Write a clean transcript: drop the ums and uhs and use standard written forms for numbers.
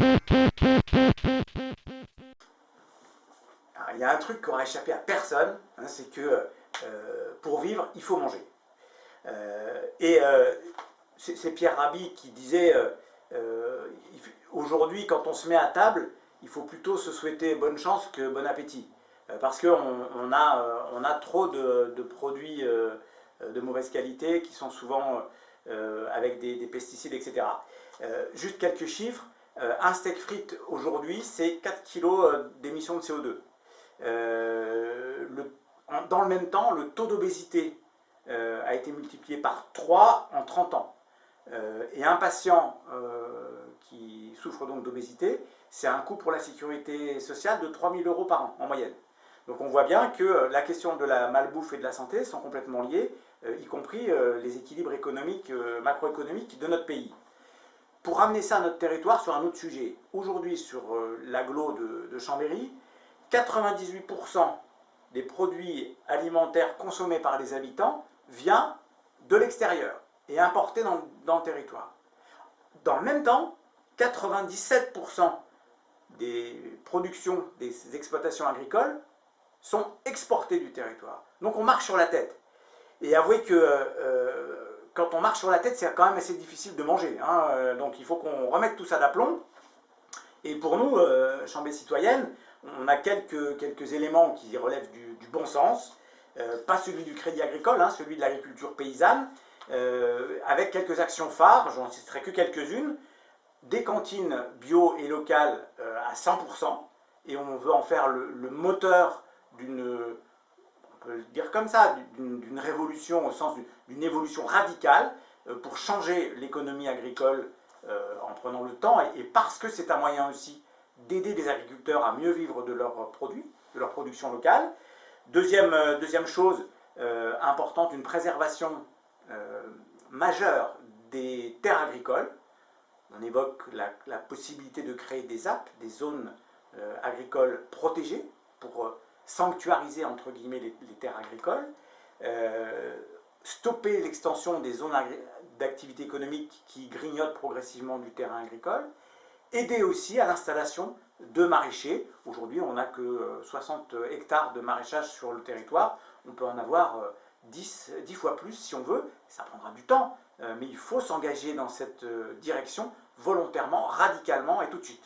Alors, il y a un truc qui aura échappé à personne, hein, c'est que pour vivre, il faut manger. C'est Pierre Rabhi qui disait aujourd'hui, quand on se met à table, il faut plutôt se souhaiter bonne chance que bon appétit. Parce qu'on a trop de produits de mauvaise qualité qui sont souvent avec des pesticides, etc. Juste quelques chiffres. Un steak frites aujourd'hui, c'est 4 kg d'émissions de CO2. Dans le même temps, le taux d'obésité a été multiplié par 3 en 30 ans. Et un patient qui souffre donc d'obésité, c'est un coût pour la sécurité sociale de 3 000 euros par an en moyenne. Donc on voit bien que la question de la malbouffe et de la santé sont complètement liées, y compris les équilibres économiques, macroéconomiques de notre pays. Pour ramener ça à notre territoire sur un autre sujet, aujourd'hui sur l'agglo de Chambéry, 98% des produits alimentaires consommés par les habitants vient de l'extérieur et importé dans le territoire. Dans le même temps, 97% des productions des exploitations agricoles sont exportées du territoire. Donc on marche sur la tête. Et avouez que quand on marche sur la tête, c'est quand même assez difficile de manger. Hein. Donc il faut qu'on remette tout ça d'aplomb. Et pour nous, Chambre citoyenne, on a quelques éléments qui relèvent du bon sens. Pas celui du crédit agricole, hein, celui de l'agriculture paysanne, avec quelques actions phares, j'en citerai que quelques-unes. Des cantines bio et locales à 100%, et on veut en faire le moteur d'une, on peut le dire comme ça, d'une révolution au sens d'une évolution radicale pour changer l'économie agricole en prenant le temps, et parce que c'est un moyen aussi d'aider les agriculteurs à mieux vivre de leurs produits, de leur production locale. Deuxième chose importante, une préservation majeure des terres agricoles. On évoque la possibilité de créer des ZAP, des zones agricoles protégées, pour sanctuariser entre guillemets les terres agricoles, stopper l'extension des zones d'activité économique qui grignotent progressivement du terrain agricole, aider aussi à l'installation de maraîchers. Aujourd'hui, on n'a que 60 hectares de maraîchage sur le territoire. On peut en avoir 10 fois plus si on veut. Ça prendra du temps, mais il faut s'engager dans cette direction volontairement, radicalement et tout de suite.